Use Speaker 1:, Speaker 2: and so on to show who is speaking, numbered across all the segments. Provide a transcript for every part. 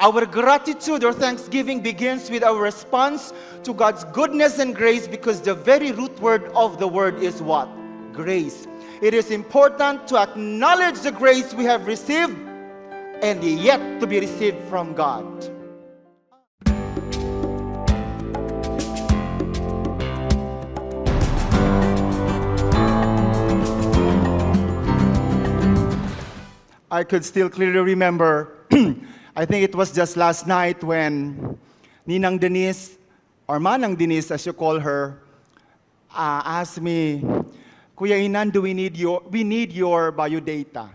Speaker 1: Our gratitude or thanksgiving begins with our response to God's goodness and grace, because the very root word of the word is what? Grace. It is important to acknowledge the grace we have received and yet to be received from God. I could still clearly remember, I think it was just last night when Ninang Denise, or Manang Denise as you call her, asked me, Kuya Inan, we need your biodata.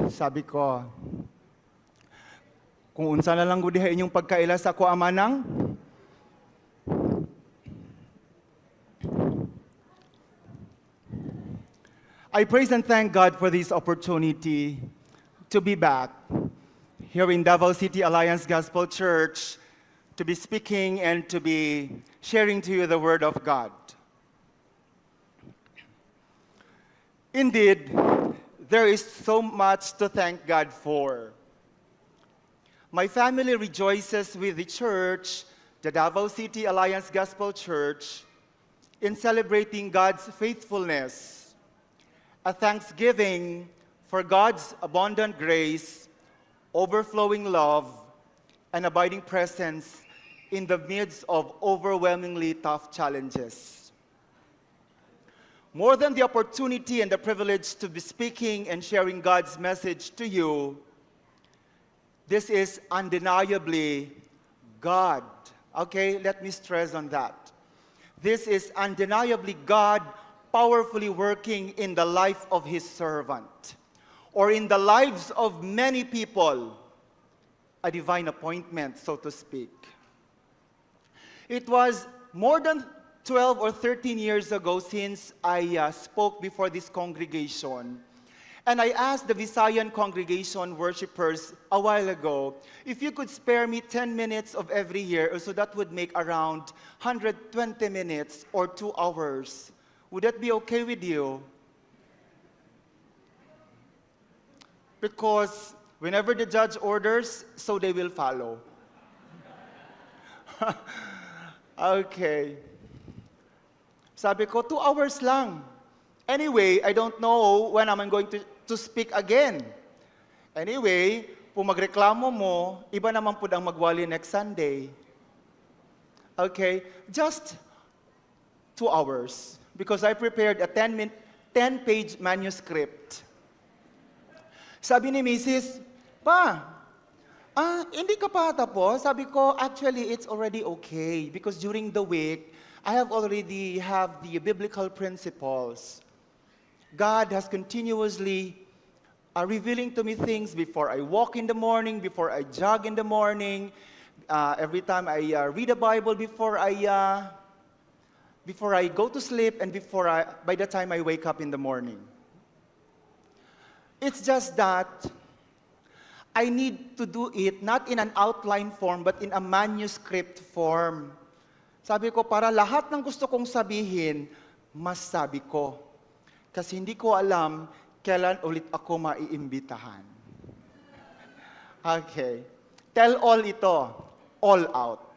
Speaker 1: Sabi ko, kung unsa na lang gudiha inyong pagkaila sa ko amanang, I praise and thank God for this opportunity to be back here in Davao City Alliance Gospel Church, to be speaking and to be sharing to you the Word of God. Indeed, there is so much to thank God for. My family rejoices with the church, the Davao City Alliance Gospel Church, in celebrating God's faithfulness, a thanksgiving for God's abundant grace, overflowing love, and abiding presence in the midst of overwhelmingly tough challenges. More than the opportunity and the privilege to be speaking and sharing God's message to you, this is undeniably God. Okay, let me stress on that. This is undeniably God powerfully working in the life of His servant, or in the lives of many people, a divine appointment, so to speak. It was more than 12 or 13 years ago since I spoke before this congregation. And I asked the Visayan congregation worshipers a while ago if you could spare me 10 minutes of every year, so that would make around 120 minutes or 2 hours. Would that be okay with you? Because whenever the judge orders, so they will follow. Okay. Sabi ko, 2 hours lang. Anyway, I don't know when I'm going to speak again. Anyway, kung magreklamo mo, iba naman po ang magwali next Sunday. Okay, just 2 hours. Because I prepared a 10-page manuscript. Sabi ni Mrs., hindi ka pa tapos? Sabi ko, actually, it's already okay. Because during the week, I have already have the biblical principles. God has continuously revealing to me things before I walk in the morning, before I jog in the morning, every time I read the Bible, before I go to sleep, and by the time I wake up in the morning. It's just that I need to do it not in an outline form, but in a manuscript form. Sabi ko, para lahat ng gusto kong sabihin, masabi ko. Kasi hindi ko alam kailan ulit ako maiimbitahan. Okay. Tell all ito. All out.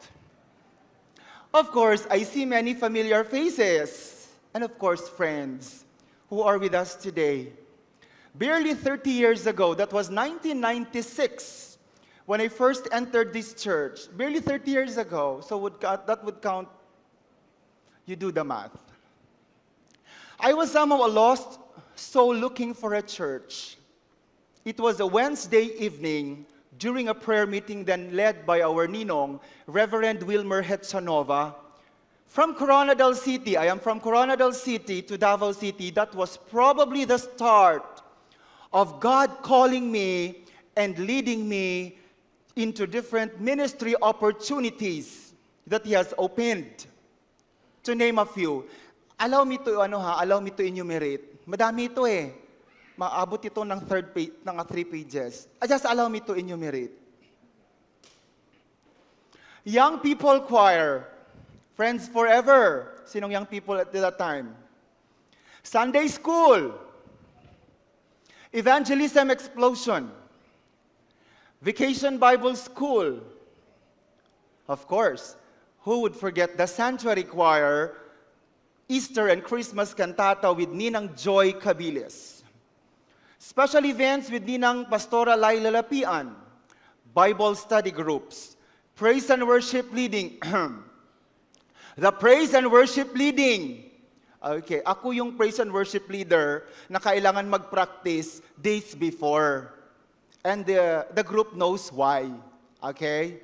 Speaker 1: Of course, I see many familiar faces, and of course, friends who are with us today. Barely 30 years ago, that was 1996, when I first entered this church. Barely 30 years ago, so that would count, you do the math. I was somehow a lost soul looking for a church. It was a Wednesday evening, during a prayer meeting then led by our Ninong, Reverend Wilmer Hetsanova, from Coronadal City. I am from Coronadal City to Davao City. That was probably the start of God calling me and leading me into different ministry opportunities that He has opened. To name a few. Allow me to enumerate. Madami ito eh. Maabot ito ng 3 pages. Just allow me to enumerate. Young People Choir, Friends Forever. Sinong young people at that time? Sunday School, Evangelism Explosion, Vacation Bible School. Of course, who would forget the Sanctuary Choir, Easter and Christmas cantata with Ninang Joy Cabilis. Special events with Ninang Pastora Laila Lapian, Bible study groups, praise and worship leading. The praise and worship leading. Okay, ako yung praise and worship leader na kailangan mag-practice days before. And the group knows why. Okay?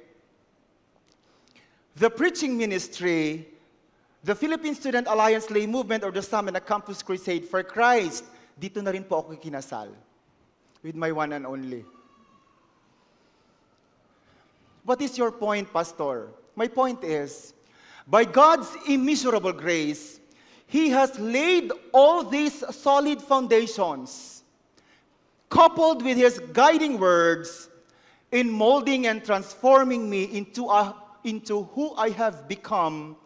Speaker 1: The preaching ministry, the Philippine Student Alliance Lay Movement or the Summit na Campus Crusade for Christ, dito na rin po ako kinasal with my one and only. What is your point, Pastor? My point is, by God's immeasurable grace, He has laid all these solid foundations, coupled with His guiding words, in molding and transforming me into who I have become,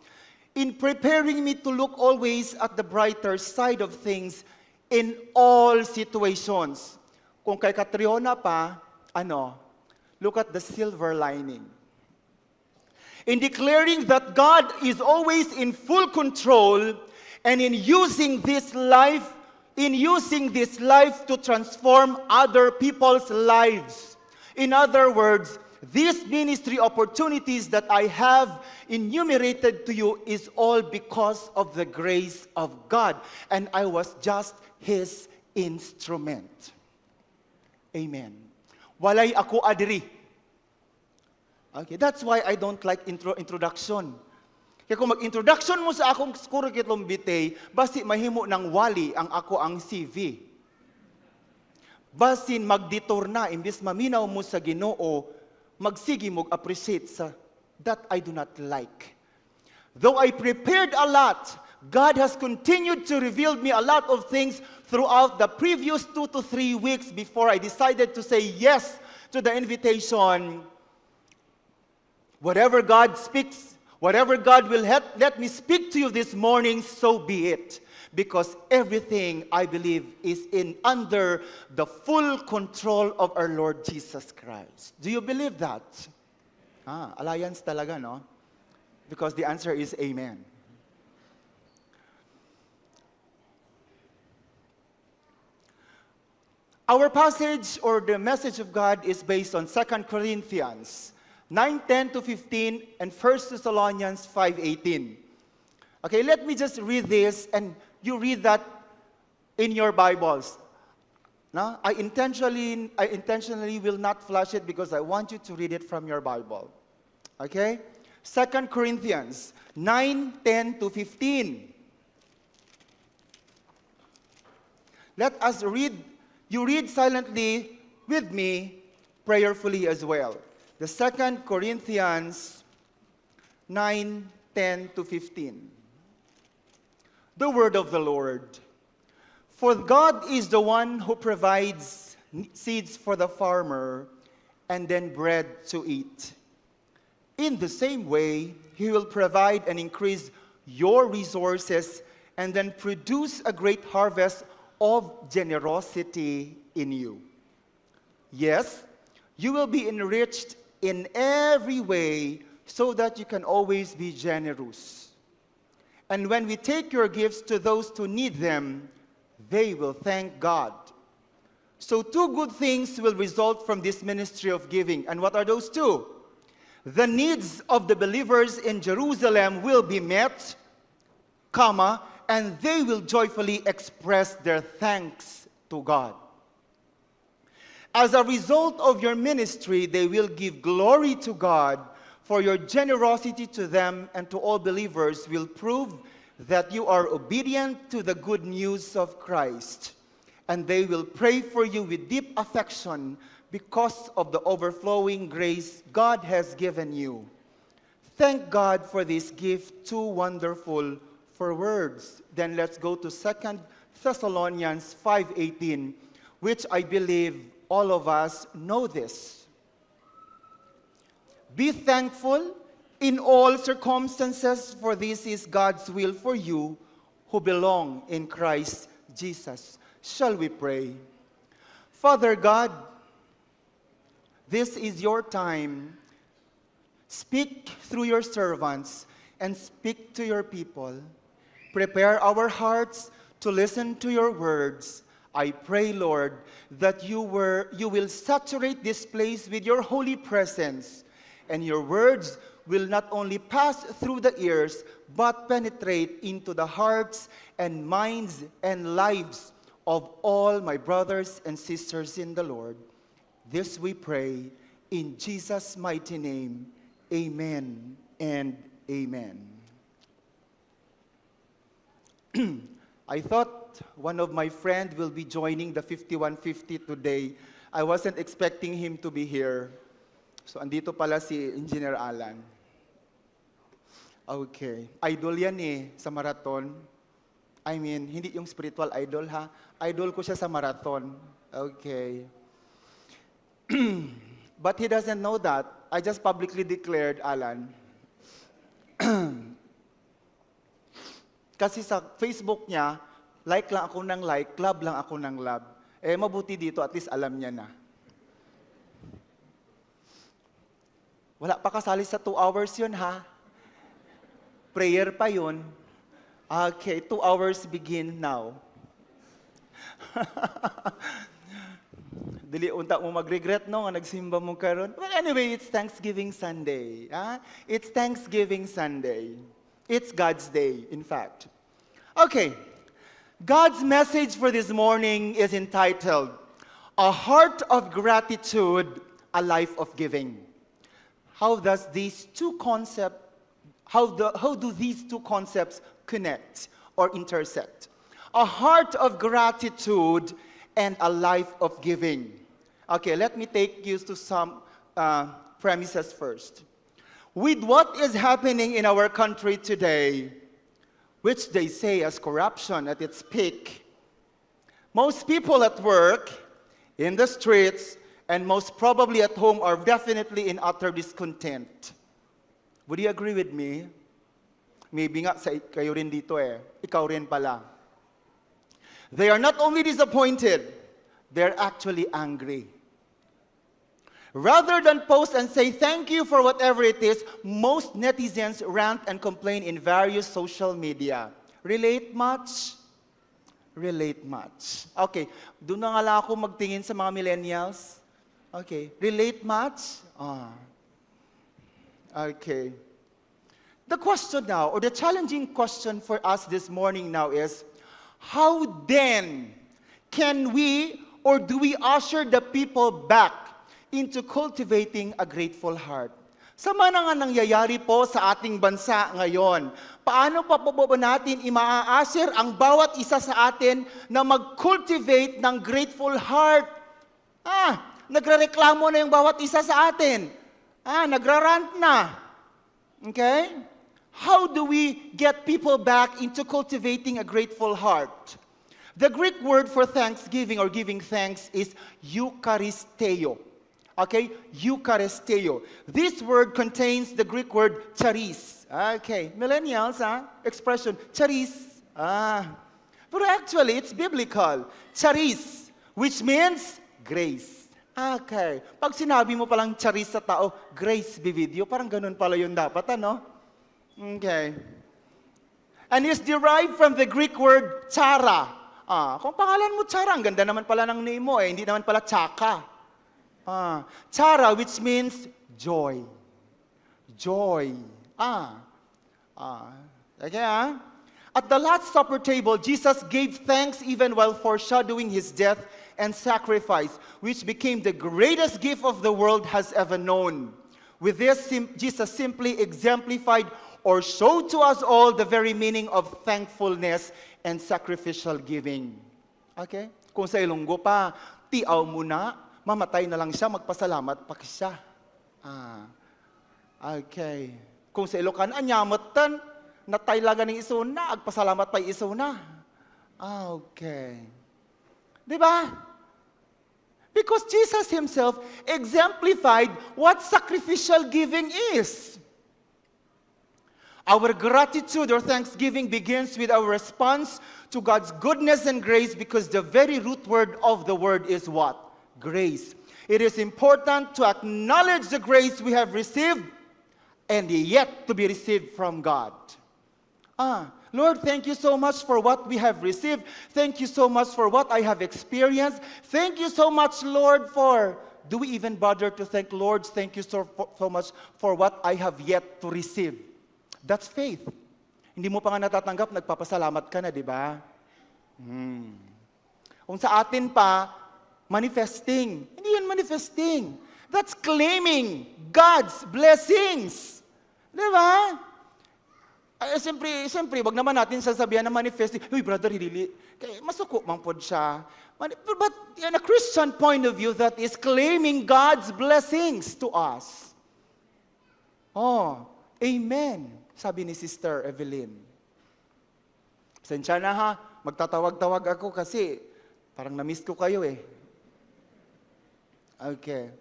Speaker 1: in preparing me to look always at the brighter side of things in all situations. Kung kay Catriona pa, look at the silver lining. In declaring that God is always in full control and in using this life to transform other people's lives. In other words, these ministry opportunities that I have enumerated to you is all because of the grace of God, and I was just His instrument. Amen. Walay ako adiri. Okay, that's why I don't like introduction. Kaya kung mag-introduction mo sa akong curriculum vitae, basi mahimo ng wali ang ako ang CV. Basin magditor na, imbis maminaw mo sa Ginoo, magsigi mo appreciate sa that I do not like. Though I prepared a lot, God has continued to reveal me a lot of things throughout the previous 2 to 3 weeks before I decided to say yes to the invitation. Whatever God speaks, whatever God will let me speak to you this morning, so be it. Because everything, I believe, is under the full control of our Lord Jesus Christ. Do you believe that? Alliance talaga, no? Because the answer is amen. Our passage or the message of God is based on 2 Corinthians 9:10 to 15 and 1 Thessalonians 5:18. Okay, let me just read this and you read that in your Bibles. No? I intentionally will not flash it because I want you to read it from your Bible. Okay? 2 Corinthians 9:10 to 15. Let us read. You read silently with me, prayerfully as well. The 2 Corinthians 9:10 to 15. The word of the Lord. For God is the one who provides seeds for the farmer and then bread to eat. In the same way, He will provide and increase your resources and then produce a great harvest of generosity in you. Yes, you will be enriched in every way so that you can always be generous. And when we take your gifts to those who need them, they will thank God. So 2 good things will result from this ministry of giving. And what are those 2? The needs of the believers in Jerusalem will be met, and they will joyfully express their thanks to God. As a result of your ministry, they will give glory to God, for your generosity to them and to all believers will prove that you are obedient to the good news of Christ. And they will pray for you with deep affection because of the overflowing grace God has given you. Thank God for this gift, too wonderful for words. Then let's go to 2 Thessalonians 5:18, which I believe all of us know this. Be thankful in all circumstances, for this is God's will for you who belong in Christ Jesus. Shall we pray? Father God, this is your time. Speak through your servants and speak to your people. Prepare our hearts to listen to your words. I pray, Lord, that you will saturate this place with your holy presence, and your words will not only pass through the ears, but penetrate into the hearts and minds and lives of all my brothers and sisters in the Lord. This we pray in Jesus' mighty name. Amen and amen. I thought one of my friends will be joining the 5150 today. I wasn't expecting him to be here. So andito pala si Engineer Alan. Okay. Idol yan sa marathon. I mean, hindi yung spiritual idol ha. Idol ko siya sa marathon. Okay. But he doesn't know that. I just publicly declared, Alan. Kasi sa Facebook niya, like lang ako ng like, love lang ako ng love. Mabuti dito, at least alam niya na. Wala pa kasali sa 2 hours yun, ha? Prayer pa yun. Okay, 2 hours begin now. Dili unta mo mag-regret no nga nagsimba mo karon. Well, anyway, it's Thanksgiving Sunday. It's Thanksgiving Sunday. It's God's day, in fact. Okay. God's message for this morning is entitled, A Heart of Gratitude, a Life of Giving. How do these two concepts connect or intersect? A heart of gratitude and a life of giving. Okay, let me take you to some premises first. With what is happening in our country today, which they say is corruption at its peak, most people at work, in the streets, and most probably at home are definitely in utter discontent. Would you agree with me? Maybe nga kayo rin dito Ikaw rin pala. They are not only disappointed, they're actually angry. Rather than post and say thank you for whatever it is, most netizens rant and complain in various social media. Relate much? Relate much. Okay, doon na nga lang ako magtingin sa mga millennials. Okay, relate much? Okay. The question now, or the challenging question for us this morning now is, how then can we or do we usher the people back into cultivating a grateful heart? Sama na nga nangyayari po sa ating bansa ngayon. Paano pa po ba natin imaa-assure ang bawat isa sa atin na mag-cultivate ng grateful heart? Nagrereklamo na yung bawat isa sa atin. Nagrarant na. Okay? How do we get people back into cultivating a grateful heart? The Greek word for thanksgiving or giving thanks is Eucharisteo. Okay? Eucharisteo. This word contains the Greek word charis. Okay. Millennials, expression, charis. But actually, it's biblical. Charis, which means grace. Okay. Pag sinabi mo palang charis sa tao, grace be with you, parang ganun pala yun dapat, ano? Okay. And it's derived from the Greek word chara. Kung pangalan mo chara, ang ganda naman pala ng name mo hindi naman pala chaka. Chara, which means joy. Joy. Okay, At the Last Supper table, Jesus gave thanks even while foreshadowing his death and sacrifice, which became the greatest gift of the world has ever known. With this, Jesus simply exemplified or showed to us all the very meaning of thankfulness and sacrificial giving. Okay? Kung sa Ilonggo pa, tiaw muna, mamatay na lang siya, magpasalamat pa siya. Okay. Kung sa Ilocan, anyamatan, natay laga ng isuna, agpasalamat pa isuna. Okay. Diba? Because Jesus himself exemplified what sacrificial giving is. Our gratitude or thanksgiving begins with our response to God's goodness and grace, because the very root word of the word is what? Grace. It is important to acknowledge the grace we have received and yet to be received from God. Lord, thank you so much for what we have received. Thank you so much for what I have experienced. Thank you so much, Lord, for... Do we even bother to thank Lord? Thank you so much for what I have yet to receive. That's faith. Hindi mo pa nga natatanggap, nagpapasalamat ka na, di ba? Kung sa atin pa, manifesting. Hindi yan manifesting. That's claiming God's blessings. Di ba? Siyempre, wag naman natin sasabihan na manifesting. Uy, brother, really? Masuko mang pod siya. But in a Christian point of view, that is claiming God's blessings to us. Oh, amen, sabi ni Sister Evelyn. Pasensya na ha, magtatawag-tawag ako kasi parang na-miss ko kayo eh. Okay.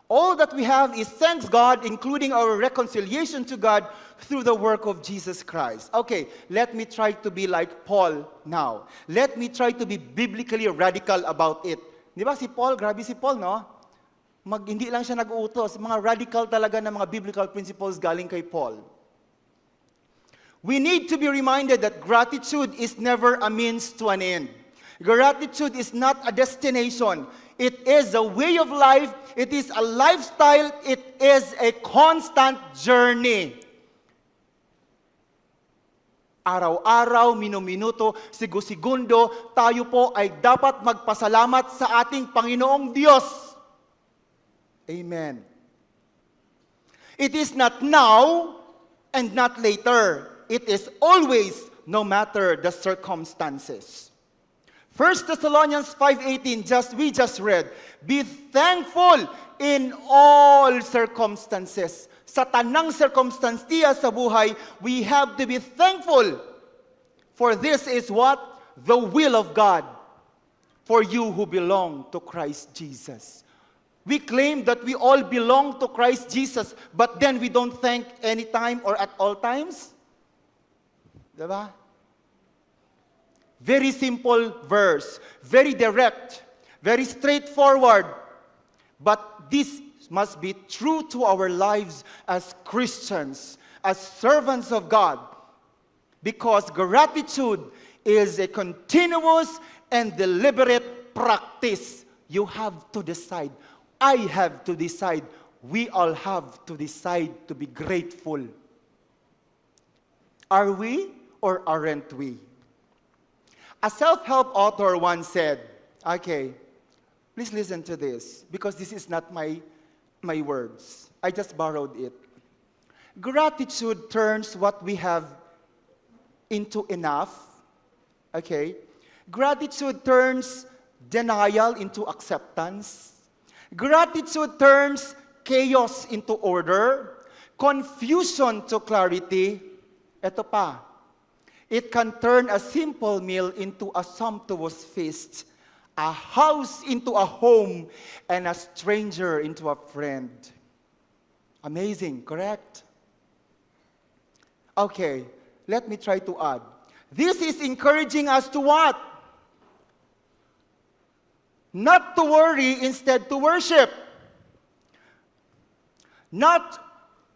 Speaker 1: All that we have is thanks God, including our reconciliation to God through the work of Jesus Christ. Okay, let me try to be like Paul now. Let me try to be biblically radical about it. Di ba si Paul, grabe si Paul, no? Hindi lang siya nag-uutos. Mga radical talaga na mga biblical principles galing kay Paul. We need to be reminded that gratitude is never a means to an end. Gratitude is not a destination. It is a way of life. It is a lifestyle. It is a constant journey. Araw-araw, minuto, segundo, tayo po ay dapat magpasalamat sa ating Panginoong Diyos. Amen. It is not now and not later. It is always, no matter the circumstances. 1 Thessalonians 5:18, we just read, be thankful in all circumstances. Sa tanang circumstansya sa buhay, we have to be thankful. For this is what? The will of God for you who belong to Christ Jesus. We claim that we all belong to Christ Jesus, but then we don't thank anytime or at all times. Diba? Very simple verse, very direct, very straightforward. But this must be true to our lives as Christians, as servants of God. Because gratitude is a continuous and deliberate practice. You have to decide. I have to decide. We all have to decide to be grateful. Are we or aren't we? A self-help author once said, okay, please listen to this, because this is not my words. I just borrowed it. Gratitude turns what we have into enough. Okay? Gratitude turns denial into acceptance. Gratitude turns chaos into order. Confusion to clarity. Ito pa. It can turn a simple meal into a sumptuous feast, a house into a home, and a stranger into a friend. Amazing, correct? Okay, let me try to add. This is encouraging us to what? Not to worry, instead to worship. Not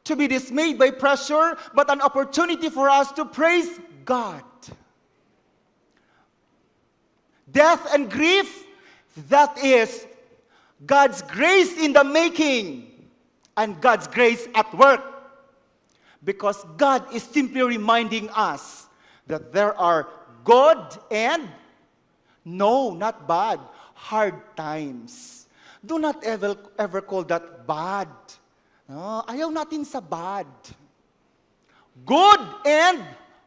Speaker 1: to be dismayed by pressure, but an opportunity for us to praise God. Death and grief, that is God's grace in the making and God's grace at work. Because God is simply reminding us that there are good and, no, not bad, hard times. Do not ever call that bad. No, ayaw natin sa bad. Good and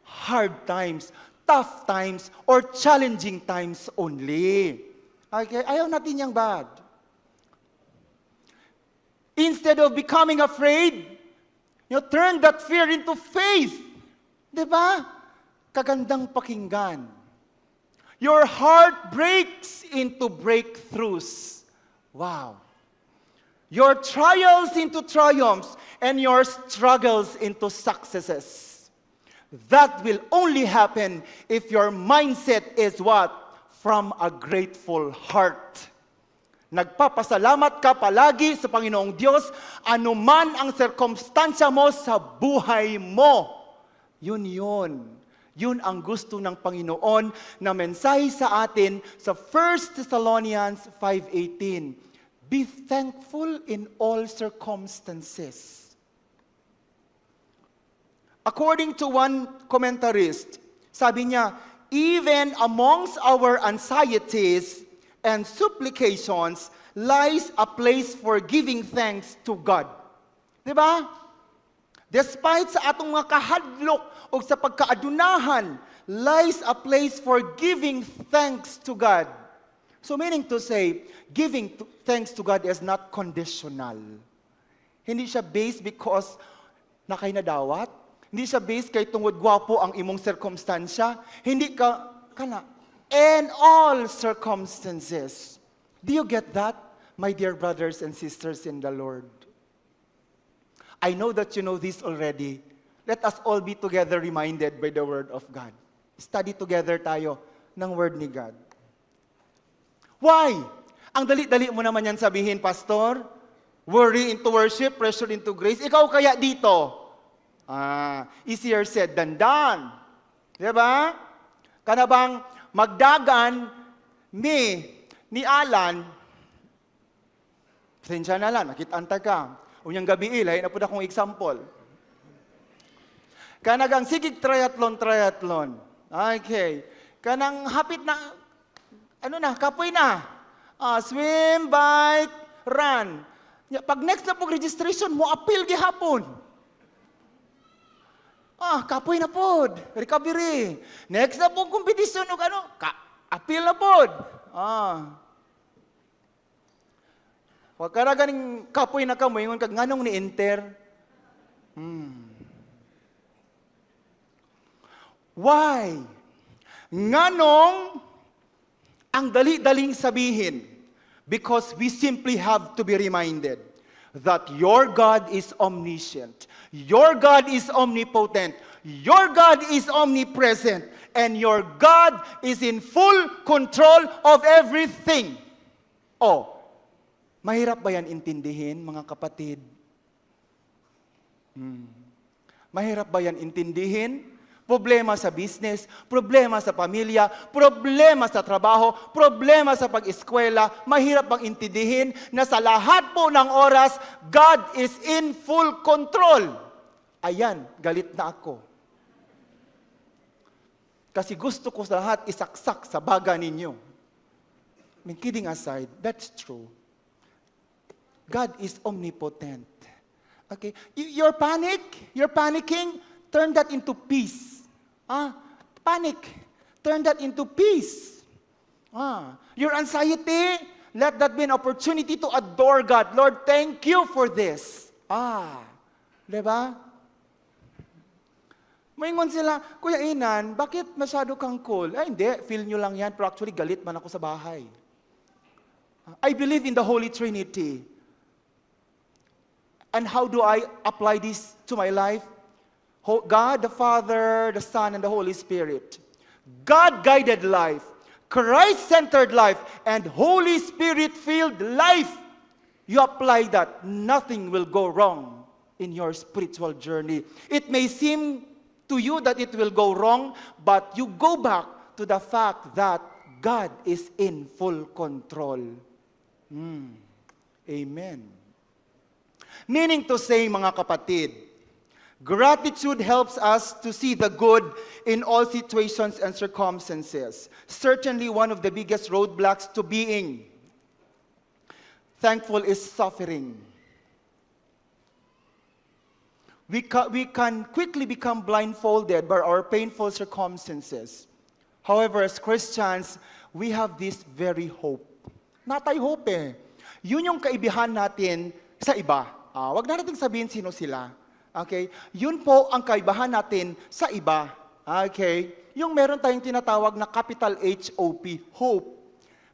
Speaker 1: hard times, tough times, or challenging times only. Okay? Ayaw natin yung bad. Instead of becoming afraid, turn that fear into faith. Diba? Kagandang pakinggan. Your heart breaks into breakthroughs. Wow. Your trials into triumphs, and your struggles into successes. That will only happen if your mindset is what? From a grateful heart. Nagpapasalamat ka palagi sa Panginoong Diyos, anuman ang sirkumstansya mo sa buhay mo. Yun. Yun ang gusto ng Panginoon na mensahe sa atin sa 1 Thessalonians 5:18. Be thankful in all circumstances. According to one commentarist, sabi niya, even amongst our anxieties and supplications lies a place for giving thanks to God. Diba? Despite sa atong mga kahadlok o sa pagkaadunahan, lies a place for giving thanks to God. So meaning to say, giving thanks to God is not conditional. Hindi siya based because na kay nadawat. Hindi siya based kay tungod gwapo ang imong circumstansya. Hindi ka, in all circumstances. Do you get that, my dear brothers and sisters in the Lord? I know that you know this already. Let us all be together reminded by the Word of God. Study together tayo ng Word ni God. Why? Ang dali-dali mo naman yan sabihin, Pastor. Worry into worship, pressure into grace. Ikaw kaya dito? Easier said than done. Diba? Kanabang magdagan ni Alan, pasensya na lang, nakitanta ka. Unyang gabi ilay, na po na akong example. Kanagang sigig triathlon. Okay. Kanang hapit na, kapoy na. Swim, bike, run. Pag next na pong registration, mo appeal gihapon. Kapoy na pod. Recovery. Next na pong kompetisyon, appeal na pod. Huwag ka na ganing kapoy na ka mo, yung kag nganong ni-enter. Why? Nganong ang dali-daling sabihin? Because we simply have to be reminded that your God is omniscient, your God is omnipotent, your God is omnipresent, and your God is in full control of everything. Mahirap ba yan intindihin, mga kapatid? Mahirap ba yan intindihin? Problema sa business, problema sa pamilya, problema sa trabaho, problema sa pag-eskwela, mahirap bang intindihin na sa lahat po ng oras, God is in full control. Ayan, galit na ako. Kasi gusto ko sa lahat isaksak sa baga ninyo. Kidding aside, that's true. God is omnipotent. Okay? You're panicking, turn that into peace. Panic, turn that into peace. Your anxiety, let that be an opportunity to adore God. Lord, thank you for this. Diba? Maingon sila, Kuya Inan, bakit masyado kang cool? Hindi, feel nyo lang yan, pero actually galit man ako sa bahay. I believe in the Holy Trinity. And how do I apply this to my life? God, the Father, the Son, and the Holy Spirit. God-guided life, Christ-centered life, and Holy Spirit-filled life. You apply that, nothing will go wrong in your spiritual journey. It may seem to you that it will go wrong, but you go back to the fact that God is in full control. Amen. Meaning to say, mga kapatid, gratitude helps us to see the good in all situations and circumstances. Certainly one of the biggest roadblocks to being thankful is suffering. We can quickly become blindfolded by our painful circumstances. However, as Christians, we have this very hope. Natay hope eh. Yun yung kaibihan natin sa iba. Wag na natin sabihin sino sila. Okay? Yun po ang kaibahan natin sa iba. Okay? Yung meron tayong tinatawag na capital H-O-P, hope.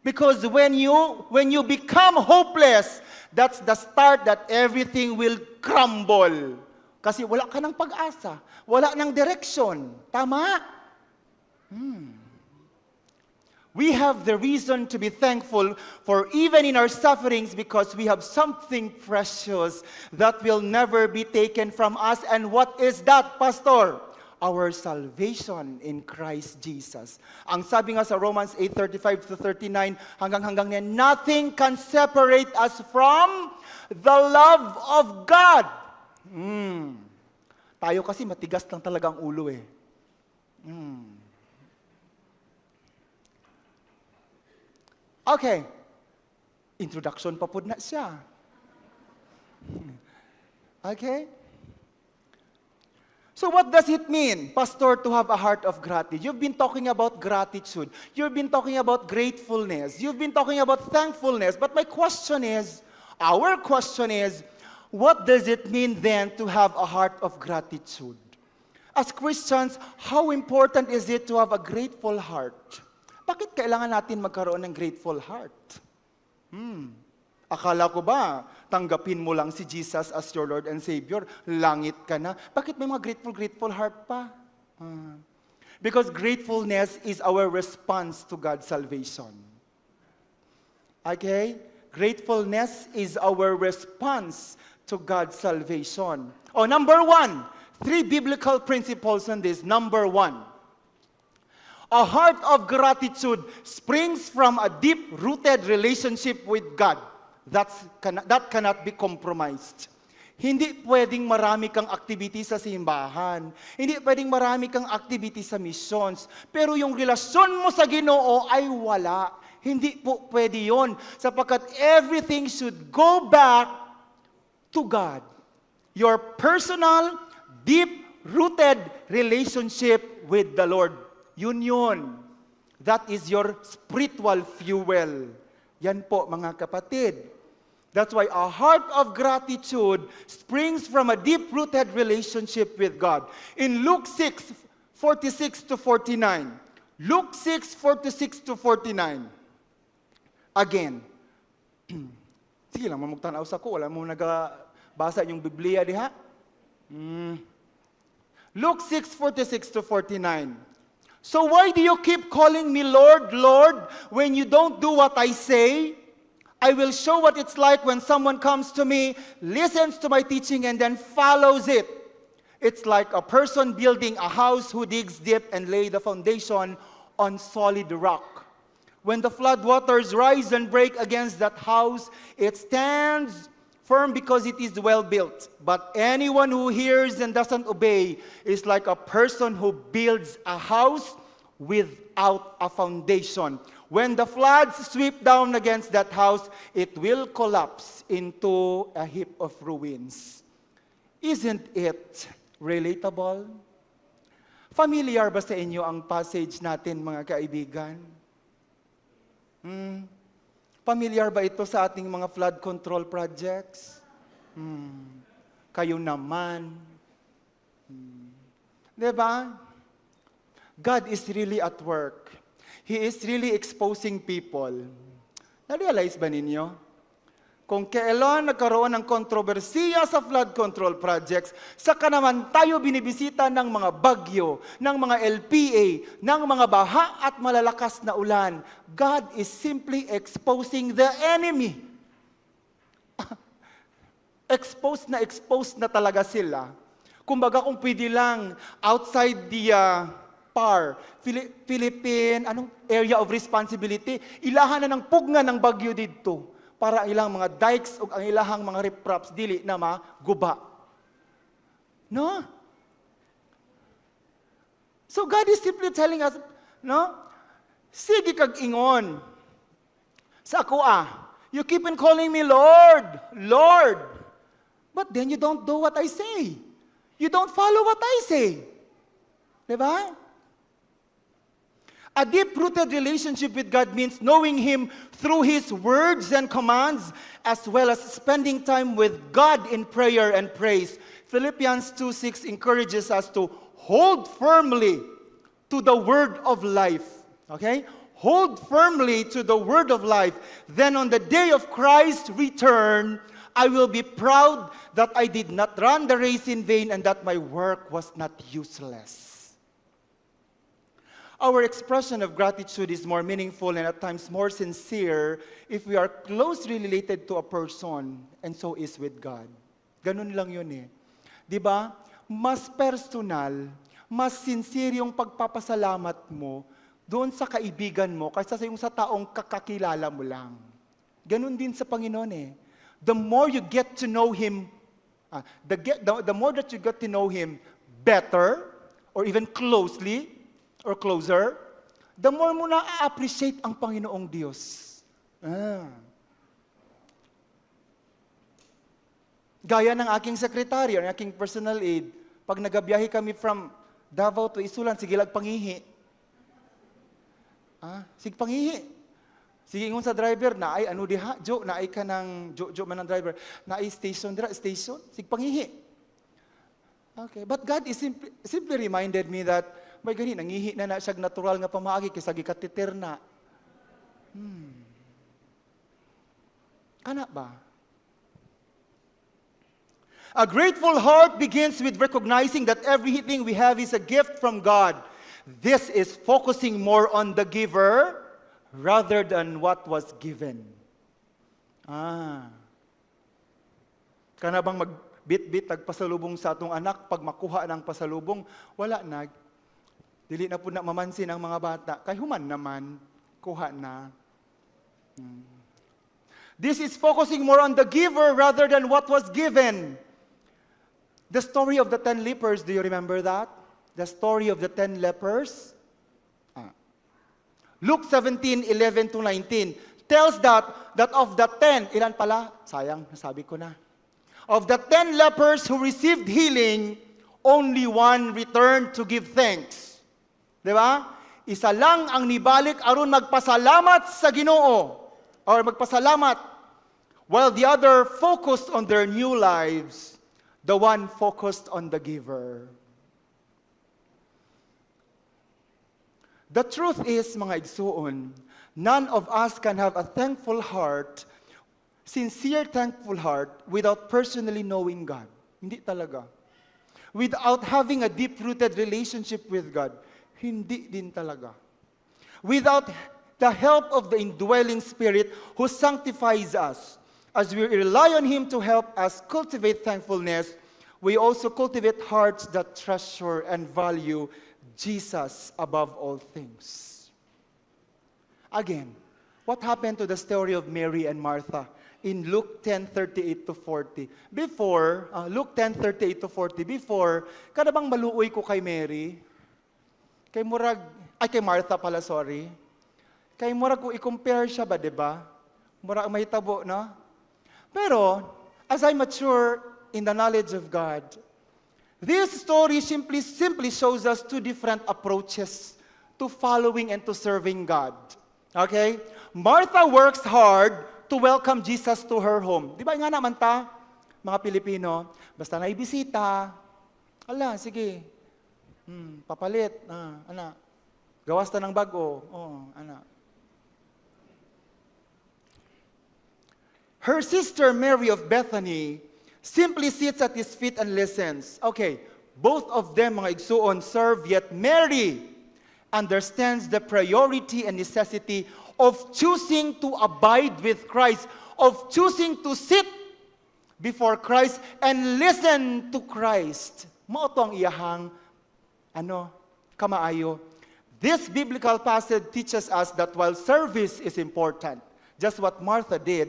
Speaker 1: Because when you become hopeless, that's the start that everything will crumble. Kasi wala ka ng pag-asa, wala ng direksyon. Tama? We have the reason to be thankful for even in our sufferings because we have something precious that will never be taken from us. And what is that, Pastor? Our salvation in Christ Jesus. Ang sabi nga sa Romans 8:35 to 39, hanggang niya, nothing can separate us from the love of God. Tayo kasi matigas lang talaga ang ulo eh. Okay. Introduction pa po na siya. Okay? So what does it mean, Pastor, to have a heart of gratitude? You've been talking about gratitude. You've been talking about gratefulness. You've been talking about thankfulness. But my question is, our question is, what does it mean then to have a heart of gratitude? As Christians, how important is it to have a grateful heart? Bakit kailangan natin magkaroon ng grateful heart? Akala ko ba, tanggapin mo lang si Jesus as your Lord and Savior, langit ka na. Bakit may mga grateful heart pa? Because gratefulness is our response to God's salvation. Okay? Gratefulness is our response to God's salvation. Number 1, 3 biblical principles on this. Number 1, a heart of gratitude springs from a deep-rooted relationship with God. That cannot be compromised. Hindi pwedeng marami kang activity sa simbahan. Hindi pwedeng marami kang activity sa missions. Pero yung relasyon mo sa Ginoo ay wala. Hindi po pwede yun. Sapagkat everything should go back to God. Your personal, deep-rooted relationship with the Lord. Yun. That is your spiritual fuel. Yan po, mga kapatid. That's why a heart of gratitude springs from a deep-rooted relationship with God. In Luke 6:46 to 49. Luke 6:46 to 49. Again. Sige lang, mamugtanaw sa ko. Wala mo nagabasa yung Biblia diha. Luke 6:46 to 49. So why do you keep calling me Lord, Lord, when you don't do what I say? I will show what it's like when someone comes to me, listens to my teaching, and then follows it. It's like a person building a house who digs deep and lay the foundation on solid rock. When the flood waters rise and break against that house, it stands firm because it is well built. But anyone who hears and doesn't obey is like a person who builds a house without a foundation. When the floods sweep down against that house, it will collapse into a heap of ruins. Isn't it relatable? Familiar ba sa inyo ang passage natin, mga kaibigan? Familiar ba ito sa ating mga flood control projects? Kayo naman. Diba? God is really at work. He is really exposing people. Na-realize ba ninyo? Kung kailan nagkaroon ng kontrobersiya sa flood control projects, saka naman tayo binibisita ng mga bagyo, ng mga LPA, ng mga baha at malalakas na ulan. God is simply exposing the enemy. Exposed na talaga sila. Kumbaga kung pwede lang outside the Philippine area of responsibility, ilahan na ng pugna ng bagyo dito para ilang mga dikes o ang ilahang mga ripraps dili na maguba. No? So God is simply telling us, no? Sige kag ingon. Sa ako you keep on calling me Lord, Lord. But then you don't do what I say. You don't follow what I say. Diba? A deep-rooted relationship with God means knowing Him through His words and commands, as well as spending time with God in prayer and praise. Philippians 2:6 encourages us to hold firmly to the word of life. Okay? Hold firmly to the word of life. Then on the day of Christ's return, I will be proud that I did not run the race in vain and that my work was not useless. Our expression of gratitude is more meaningful and at times more sincere if we are closely related to a person, and so is with God. Ganun lang yun eh. Di ba? Mas personal, mas sincere yung pagpapasalamat mo doon sa kaibigan mo kaysa sa yung sa taong kakakilala mo lang. Ganun din sa Panginoon eh. The more you get to know Him, the more that you get to know Him better or even closely, or closer, the more mo na-appreciate ang Panginoong Diyos. Gaya ng aking sekretary, ang aking personal aide, pag nagabiyahe kami from Davao to Isulan, sige lag pangihi. Sige pangihi. Sige ingon sa driver, na ay ano diha, Jo, na ay ka ng, Jo man ang driver, na ay station, station, sige pangihi. Okay, but God is simply reminded me that may gani, nangihi na siya natural nga pamaagi kaysa gikatitir na. Kana ba? A grateful heart begins with recognizing that everything we have is a gift from God. This is focusing more on the giver rather than what was given. Kana bang magbit-bit tagpasalubong sa atong anak, pag makuha ng pasalubong, wala na. Dili na po na mamansin ang mga bata. Kay human naman, kuha na. This is focusing more on the giver rather than what was given. The story of the 10 lepers, do you remember that? The story of the 10 lepers? Luke 17:11-19 tells that of the 10, ilan pala? Sayang, nasabi ko na. Of the 10 lepers who received healing, only one returned to give thanks. Diba? Isa lang ang nibalik aron magpasalamat sa Ginoo or magpasalamat while the other focused on their new lives, the one focused on the giver. The truth is, mga igsuon, none of us can have a thankful heart, sincere thankful heart without personally knowing God. Hindi talaga. Without having a deep-rooted relationship with God. Hindi din talaga. Without the help of the indwelling Spirit who sanctifies us, as we rely on Him to help us cultivate thankfulness, we also cultivate hearts that treasure and value Jesus above all things. Again, what happened to the story of Mary and Martha in Luke 10:38-40? Before, Luke 10:38-40, before, kada bang maluoy ko kay Mary, kay Martha pala, sorry. Kay murag ko i-compare siya ba, 'di ba? Murag may tabo, no? Pero as I mature in the knowledge of God, this story simply shows us two different approaches to following and to serving God. Okay? Martha works hard to welcome Jesus to her home. 'Di ba nga naman ta, mga Pilipino, basta na ibisita, ala, sige. Papalit, ana. Gawas ta ng bago. Ana. Her sister Mary of Bethany simply sits at His feet and listens. Okay, both of them, mga igsuon, serve, yet Mary understands the priority and necessity of choosing to abide with Christ, of choosing to sit before Christ and listen to Christ. Mao to ang iyahang kamaayo. This biblical passage teaches us that while service is important, just what Martha did,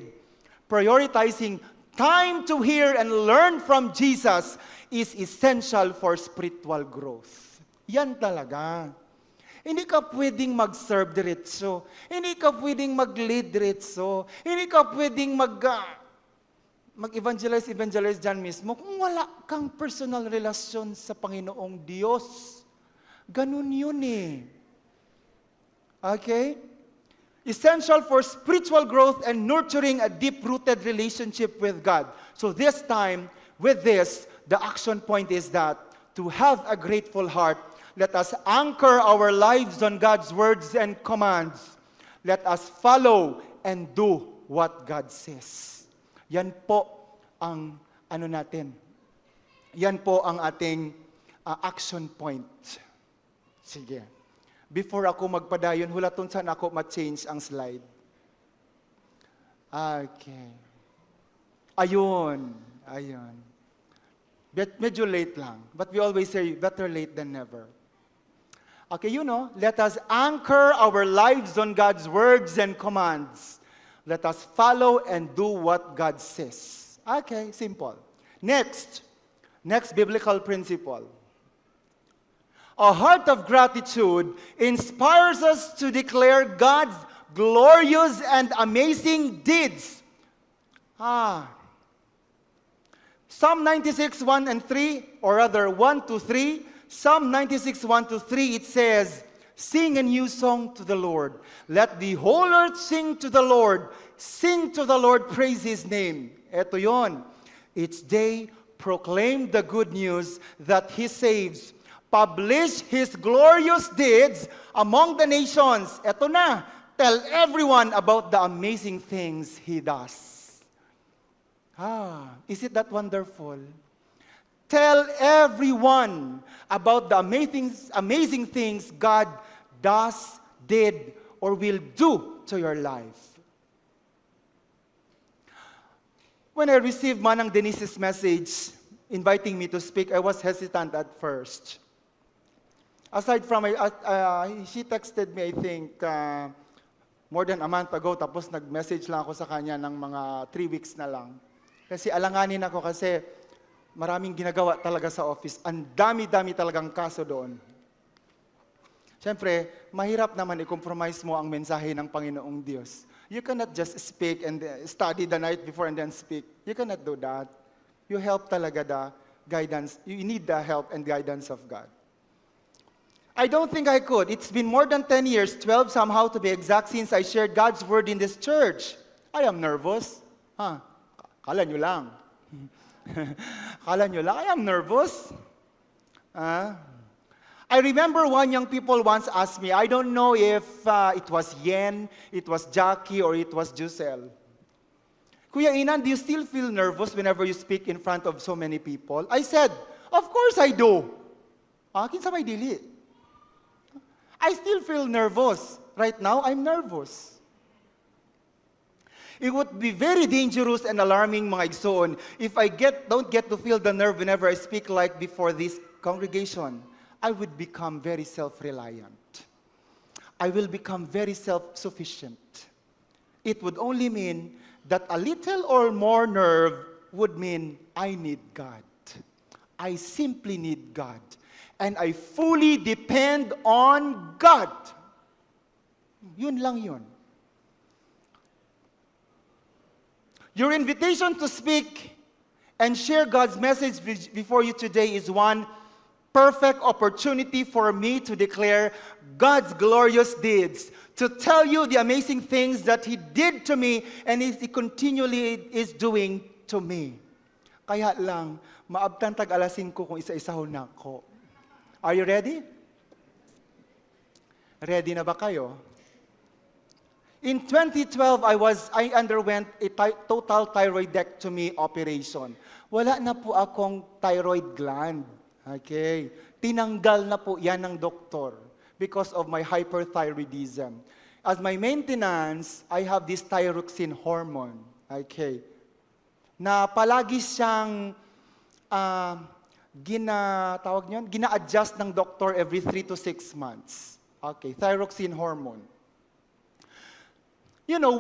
Speaker 1: prioritizing time to hear and learn from Jesus is essential for spiritual growth. Yan talaga. Hindi ka pwedeng mag-serve diretso. Hindi ka pwedeng mag-lead diretso. Hindi ka pwedeng mag-evangelize dyan mismo kung wala kang personal relasyon sa Panginoong Diyos. Ganun yun eh. Okay? Essential for spiritual growth and nurturing a deep-rooted relationship with God. So this time, with this, the action point is that to have a grateful heart, let us anchor our lives on God's words and commands. Let us follow and do what God says. Yan po ang ano natin. Yan po ang ating action point. Sige. Before ako magpadayon, hulaton saan ako ma-change ang slide. Okay. Ayun. Medyo late lang. But we always say, better late than never. Okay, let us anchor our lives on God's words and commands. Let us follow and do what God says. Okay, simple. Next biblical principle. A heart of gratitude inspires us to declare God's glorious and amazing deeds. Psalm 96, 1 and 3, or rather 1 to 3, Psalm 96, 1 to 3, it says, sing a new song to the Lord. Let the whole earth sing to the Lord. Sing to the Lord, praise His name. Eto yon. Each day, proclaim the good news that He saves. Publish His glorious deeds among the nations. Eto na. Tell everyone about the amazing things He does. Is it that wonderful? Tell everyone about the amazing things God does, did, or will do to your life. When I received Manang Denise's message inviting me to speak, I was hesitant at first. Aside from, she texted me, I think, more than a month ago, tapos nag-message lang ako sa kanya ng mga 3 weeks na lang. Kasi alanganin ako kasi maraming ginagawa talaga sa office. Ang dami-dami talagang kaso doon. Siyempre, mahirap naman i-compromise mo ang mensahe ng Panginoong Diyos. You cannot just speak and study the night before and then speak. You cannot do that. You help talaga the guidance. You need the help and guidance of God. I don't think I could. It's been more than 10 years, 12 somehow to be exact, since I shared God's word in this church. I am nervous. Kala nyo lang. Kala nyo lang, I am nervous. I remember one young people once asked me, I don't know if it was Yen, it was Jackie, or it was Giselle. Kuya Inan, do you still feel nervous whenever you speak in front of so many people? I said, of course I do. Kinsa may dili. I still feel nervous. Right now, I'm nervous. It would be very dangerous and alarming, mga igsoon, if I don't get to feel the nerve whenever I speak like before this congregation. I would become very self-reliant. I will become very self-sufficient. It would only mean that a little or more nerve would mean I need God. I simply need God. And I fully depend on God. Yun lang yun. Your invitation to speak and share God's message before you today is one perfect opportunity for me to declare God's glorious deeds, to tell you the amazing things that He did to me and He continually is doing to me. Kaya lang, maabtan tag alas 5 kung isa-isahon na ako. Are you ready? Ready na ba kayo? In 2012, I underwent a total thyroidectomy operation. Wala na po akong thyroid gland. Okay. Tinanggal na po yan ng doktor because of my hyperthyroidism. As my maintenance, I have this thyroxine hormone. Okay. Na palagi siyang gina-adjust ng doktor every 3 to 6 months. Okay, thyroxine hormone. You know,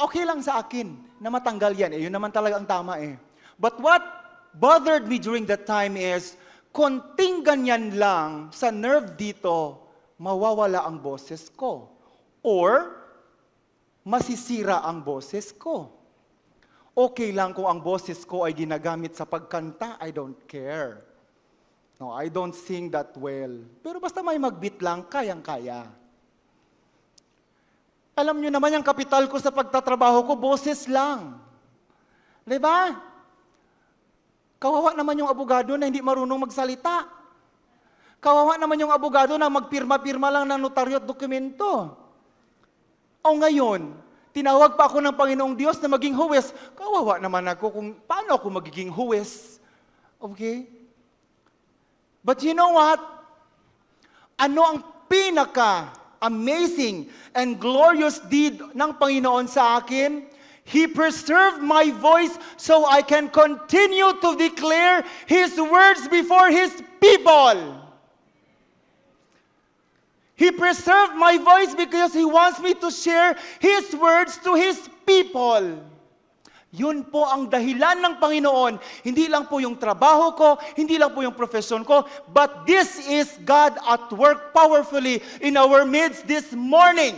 Speaker 1: okay lang sa akin na matanggal yan. Yun naman talaga ang tama eh. But what bothered me during that time is, konting ganyan lang sa nerve dito, mawawala ang boses ko. Or, masisira ang boses ko. Okay lang kung ang boses ko ay ginagamit sa pagkanta, I don't care. No, I don't sing that well. Pero basta may magbit lang, kayang-kaya. Alam nyo naman yung kapital ko sa pagtatrabaho ko, boses lang. Diba? Kawawa naman yung abogado na hindi marunong magsalita. Kawawa naman yung abogado na magpirma-pirma lang ng notaryo at dokumento. O ngayon, Tinawag pa ako ng Panginoong Diyos na maging huwes. Kawawa naman ako kung paano ako magiging huwes. Okay? But you know what? Ano ang pinaka-amazing and glorious deed ng Panginoon sa akin? He preserved my voice so I can continue to declare His words before His people. He preserved my voice because He wants me to share His words to His people. Yun po ang dahilan ng Panginoon. Hindi lang po yung trabaho ko, hindi lang po yung profession ko, but this is God at work powerfully in our midst this morning.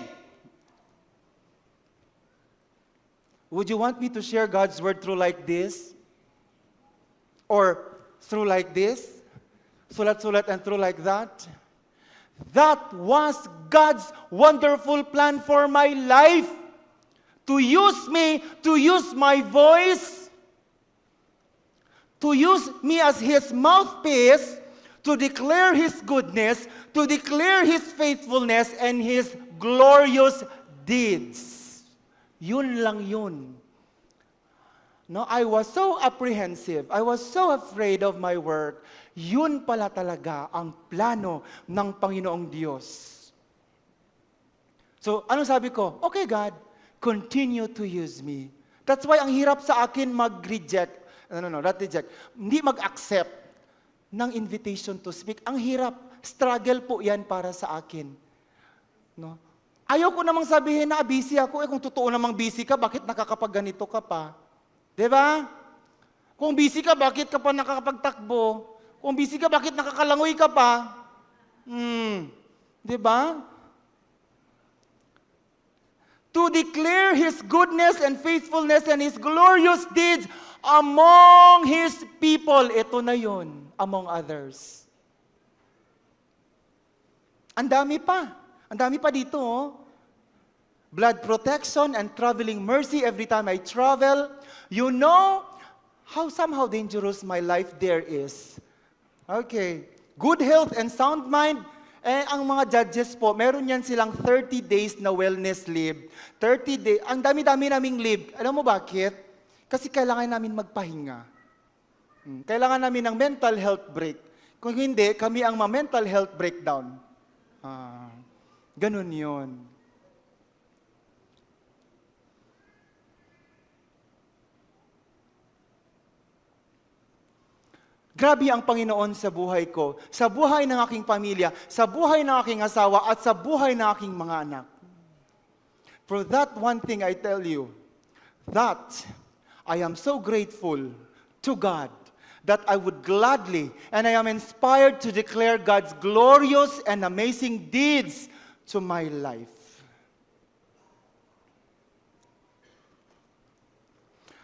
Speaker 1: Would you want me to share God's word through like this? Or through like this? Sulat-sulat and through like that? That was God's wonderful plan for my life. To use me, to use my voice, to use me as His mouthpiece, to declare His goodness, to declare His faithfulness, and His glorious deeds. Yun lang yun. No, I was so apprehensive. I was so afraid of my work. Yun pala talaga ang plano ng Panginoong Diyos. So, anong sabi ko? Okay, God, continue to use me. That's why ang hirap sa akin mag-reject. Not reject. Hindi mag-accept ng invitation to speak. Ang hirap. Struggle po yan para sa akin. No? Ayaw ko namang sabihin na busy ako. Kung totoo namang busy ka, bakit nakakapagganito ka pa? Diba? Kung busy ka, bakit ka pa nakakapagtakbo? Kung busy ka, bakit nakakalangoy ka pa? Diba? To declare His goodness and faithfulness and His glorious deeds among His people. Ito na yun, among others. Ang dami pa. Ang dami pa dito, oh. Blood protection and traveling mercy every time I travel. You know how somehow dangerous my life there is. Okay. Good health and sound mind. Ang mga judges po, meron yan silang 30 days na wellness leave. 30 days. Ang dami-dami naming leave. Alam mo bakit? Kasi kailangan namin magpahinga. Kailangan namin ng mental health break. Kung hindi, kami ang mental health breakdown. Ganun yun. Grabe ang Panginoon sa buhay ko, sa buhay ng aking pamilya, sa buhay ng aking asawa, at sa buhay ng aking mga anak. For that one thing I tell you, that I am so grateful to God that I would gladly, and I am inspired to declare God's glorious and amazing deeds to my life.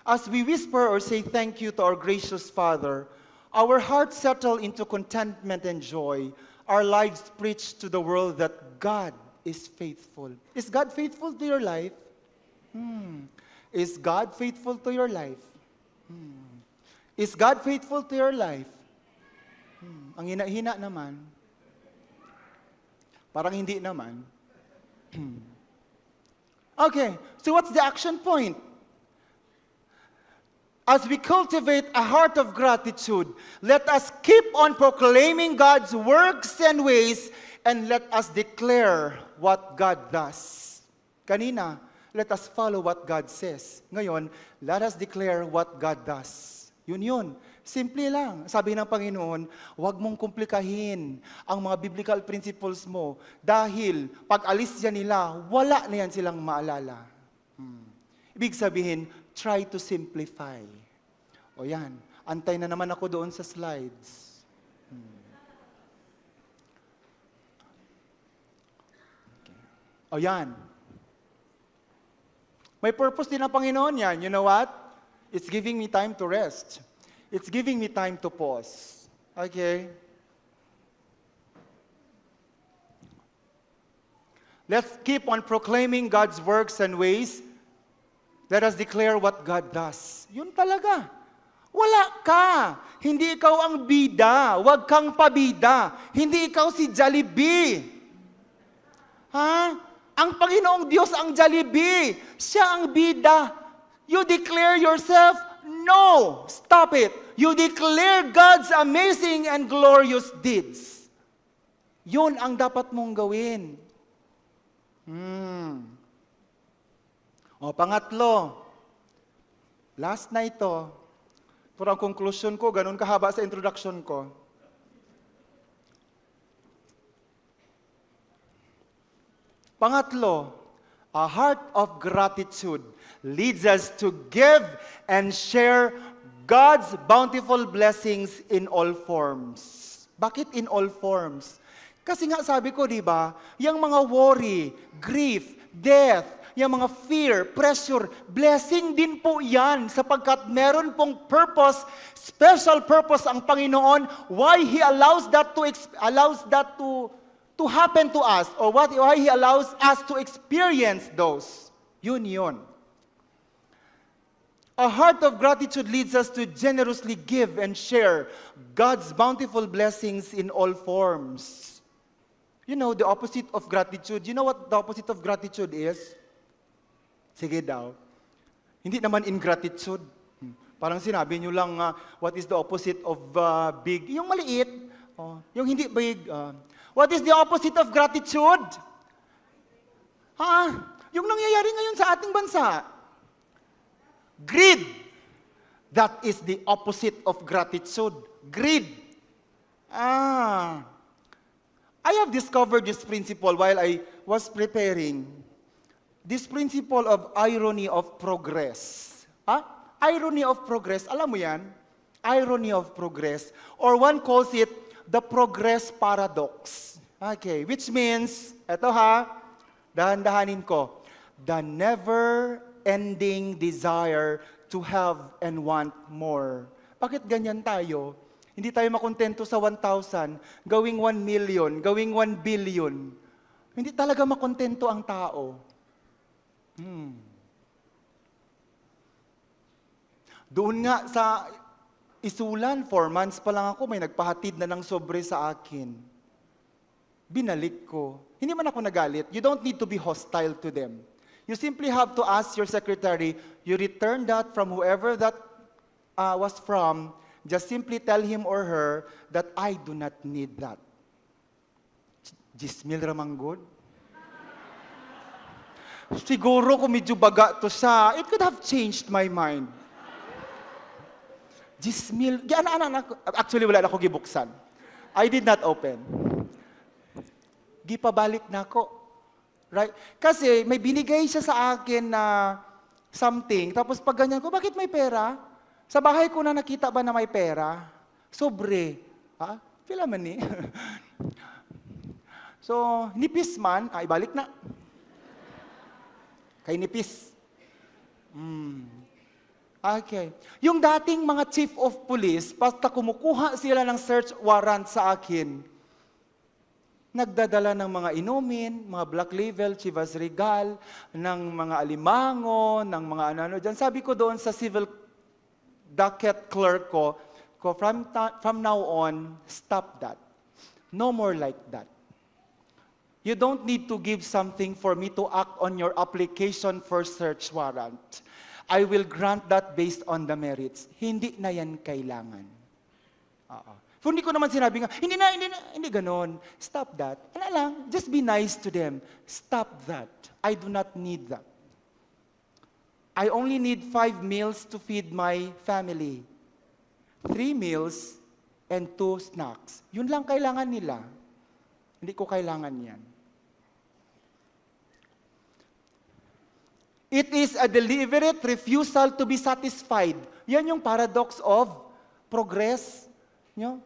Speaker 1: As we whisper or say thank you to our gracious Father, our hearts settle into contentment and joy. Our lives preach to the world that God is faithful. Is God faithful to your life? Is God faithful to your life? Is God faithful to your life? Ang hina-hina naman. Parang hindi naman. Okay, so what's the action point? As we cultivate a heart of gratitude, let us keep on proclaiming God's works and ways, and let us declare what God does. Kanina, let us follow what God says. Ngayon, let us declare what God does. Yun. Simple lang. Sabi ng Panginoon, huwag mong komplikahin ang mga biblical principles mo dahil pag alis yan nila, wala na yan silang maalala. Ibig sabihin, try to simplify. O yan, antay na naman ako doon sa slides. Okay. O yan. May purpose din ang Panginoon yan. You know what? It's giving me time to rest. It's giving me time to pause. Okay? Let's keep on proclaiming God's works and ways. Let us declare what God does. Yun talaga. Wala ka. Hindi ikaw ang bida. Huwag kang pabida. Hindi ikaw si Jollibee. Ha? Ang Panginoong Diyos ang Jollibee. Siya ang bida. You declare yourself, no, stop it. You declare God's amazing and glorious deeds. Yun ang dapat mong gawin. O, pangatlo, last na ito. Pero ang conclusion ko, ganun kahaba sa introduction ko. Pangatlo, a heart of gratitude leads us to give and share God's bountiful blessings in all forms. Bakit in all forms? Kasi nga sabi ko, di ba, yung mga worry, grief, death, yung mga fear, pressure, blessing din po yan sapagkat meron pong purpose, special purpose ang Panginoon why He allows that to happen to us or why He allows us to experience those. Yun. A heart of gratitude leads us to generously give and share God's bountiful blessings in all forms. You know, the opposite of gratitude. You know what the opposite of gratitude is? Sige daw. Hindi naman ingratitude. Parang sinabi nyo lang, what is the opposite of big? Yung maliit. Yung hindi big. What is the opposite of gratitude? Yung nangyayari ngayon sa ating bansa. Greed. That is the opposite of gratitude. Greed. I have discovered this principle while I was preparing. This principle of irony of progress. Irony of progress. Alam mo yan? Irony of progress. Or one calls it the progress paradox. Okay, which means, eto dahan-dahanin ko, the never-ending desire to have and want more. Bakit ganyan tayo? Hindi tayo makontento sa 1,000, gawing 1 million, gawing 1 billion. Hindi talaga makontento ang tao. Doon nga sa Isulan, 4 months pa lang ako, may nagpahatid na ng sobre sa akin. Binalik ko. Hindi man ako nagalit. You don't need to be hostile to them. You simply have to ask your secretary, you return that from whoever that was from, just simply tell him or her that I do not need that. Jismil Ramanggod? Siguro kung medyo baga to siya, it could have changed my mind. Jismil, actually wala na ako gibuksan. I did not open. Gipabalik na ako. Right? Kasi may binigay siya sa akin na something, tapos pag ganyan ko, bakit may pera? Sa bahay ko na nakita ba na may pera? Sobre. Pila man ni. So, nipis man, ibalik na. Kay nipis. Okay. Yung dating mga chief of police, basta kumukuha sila ng search warrant sa akin, nagdadala ng mga inumin, mga Black Label, Chivas Regal, ng mga alimango, ng mga ano-ano dyan. Sabi ko doon sa civil docket clerk ko, from now on, stop that. No more like that. You don't need to give something for me to act on your application for search warrant. I will grant that based on the merits. Hindi na yan kailangan. Hindi ko naman sinabi nga, hindi ganon. Stop that. Ano lang, just be nice to them. Stop that. I do not need that. I only need 5 meals to feed my family. 3 meals and 2 snacks. Yun lang kailangan nila. Hindi ko kailangan yan. It is a deliberate refusal to be satisfied. Yan yung paradox of progress. You know?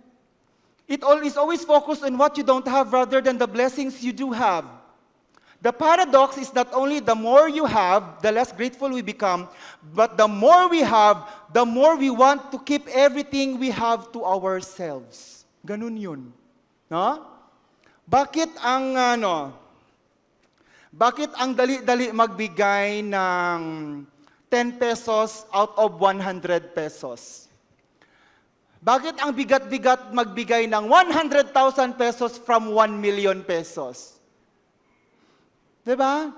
Speaker 1: It is always focused on what you don't have rather than the blessings you do have. The paradox is not only the more you have, the less grateful we become, but the more we have, the more we want to keep everything we have to ourselves. Ganun yun. No? Bakit ang dali-dali magbigay ng 10 pesos out of 100 pesos? Bakit ang bigat-bigat magbigay ng 100,000 pesos from 1 million pesos? Diba?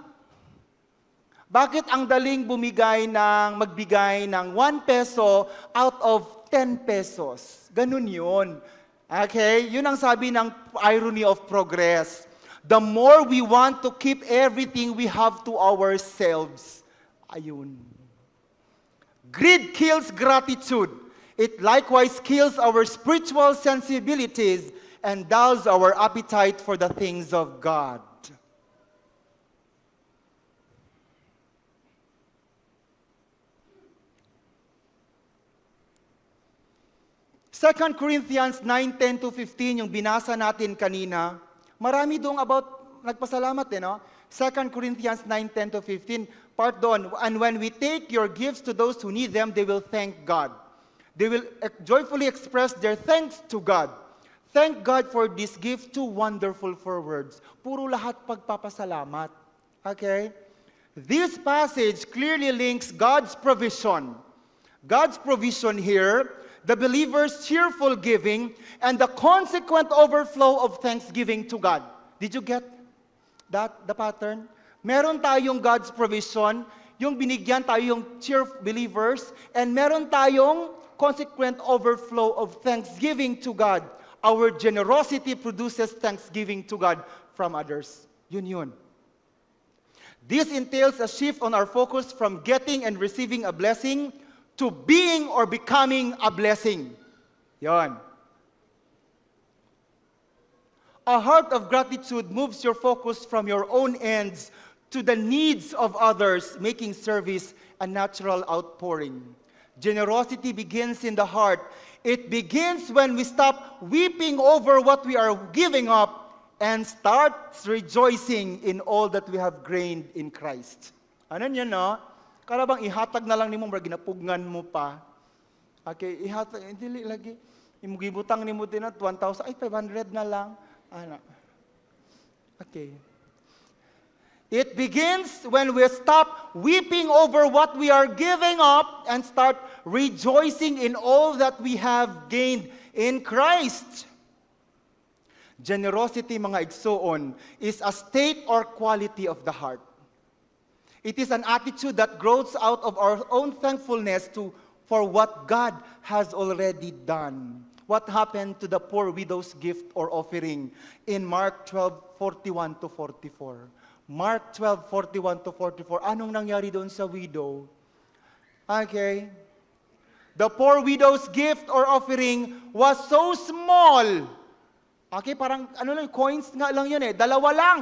Speaker 1: Bakit ang daling magbigay ng 1 peso out of 10 pesos? Ganun yun. Okay? Yun ang sabi ng irony of progress. The more we want to keep everything we have to ourselves. Ayun. Greed kills gratitude. It likewise kills our spiritual sensibilities and dulls our appetite for the things of God. 2 Corinthians 9:10-15, yung binasa natin kanina, marami doon about nagpasalamat no? 2 Corinthians 9:10-15, part doon, and when we take your gifts to those who need them, they will thank God. They will joyfully express their thanks to God. Thank God for this gift, too wonderful for words. Puro lahat pagpapasalamat. Okay? This passage clearly links God's provision. God's provision here, the believer's cheerful giving, and the consequent overflow of thanksgiving to God. Did you get that, the pattern? Meron tayong God's provision, yung binigyan tayo yung cheerful believers, and meron tayong consequent overflow of thanksgiving to God. Our generosity produces thanksgiving to God from others. Yun. This entails a shift on our focus from getting and receiving a blessing to being or becoming a blessing. Yon. A heart of gratitude moves your focus from your own ends to the needs of others, making service a natural outpouring. Generosity begins in the heart. It begins when we stop weeping over what we are giving up and start rejoicing in all that we have gained in Christ. Ano niya, no? Karabang ihatag na lang nimo, mura ginapugngan mo pa. Okay, ihatag, hindi lagi. Imugibutang nimo din at 1,000, ay 500 na lang. Ano? Okay. It begins when we stop weeping over what we are giving up and start rejoicing in all that we have gained in Christ. Generosity, mga igsoon, is a state or quality of the heart. It is an attitude that grows out of our own thankfulness for what God has already done. What happened to the poor widow's gift or offering in Mark 12:41-44? Mark 12:41-44. Anong nangyari doon sa widow? Okay. The poor widow's gift or offering was so small. Okay, parang coins nga lang yun dalawa lang.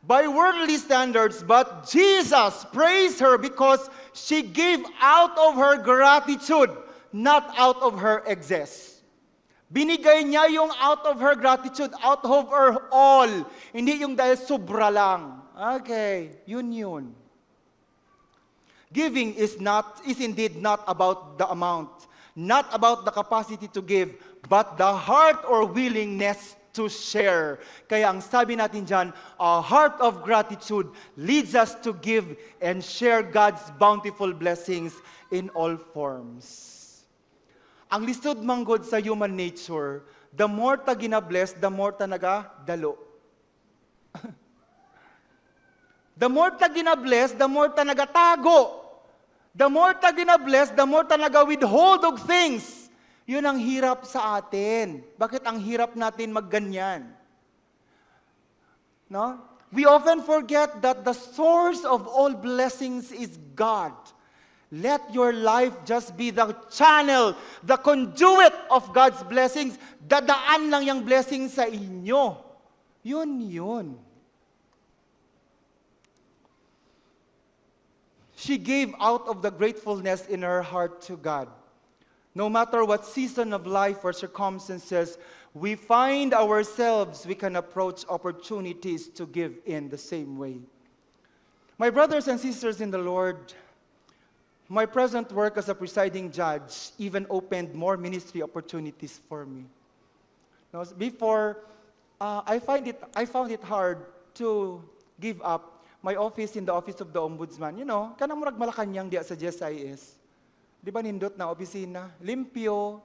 Speaker 1: By worldly standards, but Jesus praised her because she gave out of her gratitude, not out of her excess. Binigay niya yung out of her gratitude, out of her all. Hindi yung dahil sobra lang. Okay, yun. Giving is indeed not about the amount, not about the capacity to give, but the heart or willingness to share. Kaya ang sabi natin dyan, a heart of gratitude leads us to give and share God's bountiful blessings in all forms. Ang lisod manggod sa human nature, the more ta ginabless, the more ta nagadalo. The more ta ginabless, the more ta nagatago. The more ta ginabless, the more ta naga-withhold of things. Yun ang hirap sa atin. Bakit ang hirap natin magganyan? No? We often forget that the source of all blessings is God. Let your life just be the channel, the conduit of God's blessings. Dadaan lang yung blessings sa inyo. Yun. She gave out of the gratefulness in her heart to God. No matter what season of life or circumstances we find ourselves, we can approach opportunities to give in the same way. My brothers and sisters in the Lord, my present work as a presiding judge even opened more ministry opportunities for me. Now, before, I found it hard to give up my office in the office of the Ombudsman. Kanang murag Malacanang diya sa GSIS. Di ba nindot na opisina? Limpyo,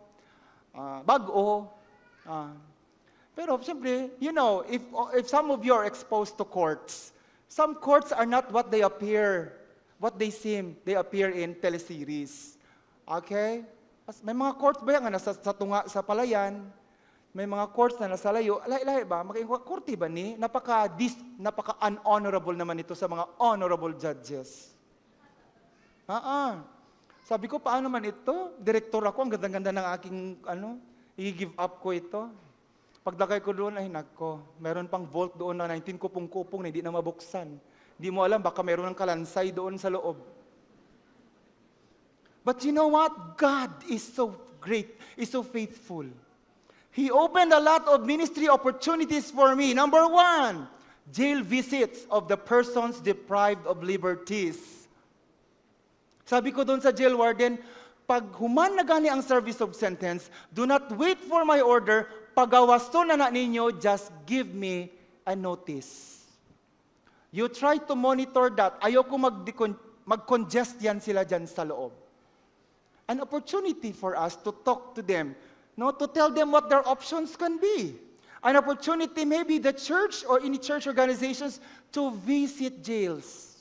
Speaker 1: bago. Pero siyempre, if some of you are exposed to courts, some courts are not what they appear, what they seem. They appear in teleseries. Okay? May mga courts ba yan nga nasa sa tunga sa palayan? May mga courts na nasa layo. Lahi ba? Korte ba ni? Napaka-unhonorable naman ito sa mga honorable judges. Sabi ko, paano man ito? Direktor ako, ang ganda-ganda ng aking, i-give up ko ito. Pagdakay ko doon, ay nako, meron pang vault doon na 19 kupong-kupong na hindi na mabuksan. Hindi mo alam, baka meron ng kalansay doon sa loob. But you know what? God is so great, is so faithful. He opened a lot of ministry opportunities for me. Number 1, jail visits of the persons deprived of liberties. Sabi ko doon sa jail warden, pag human na gani ang service of sentence, do not wait for my order. Pagawasto na ninyo, just give me a notice. You try to monitor that. Ayoko mag-congest yan sila dyan sa loob. An opportunity for us to talk to them, to tell them what their options can be. An opportunity maybe the church or any church organizations to visit jails.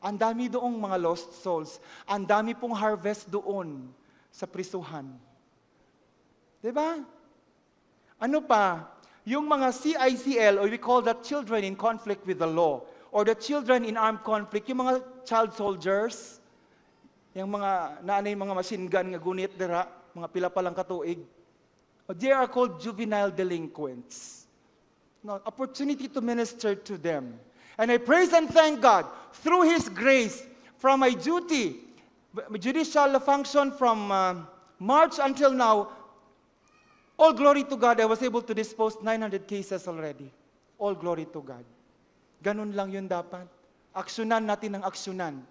Speaker 1: Ang dami doong mga lost souls. Ang dami pong harvest doon sa prisuhan. Diba? Ano pa? Yung mga CICL, or we call that children in conflict with the law, or the children in armed conflict, yung mga child soldiers, yung mga naanay mga machine gun nga gunit dira, mga pila pa lang katuig. They are called juvenile delinquents. No, opportunity to minister to them. And I praise and thank God through His grace from my duty, judicial function from March until now. All glory to God, I was able to dispose 900 cases already. All glory to God. Ganun lang yun dapat. Aksyonan natin ang aksyonan.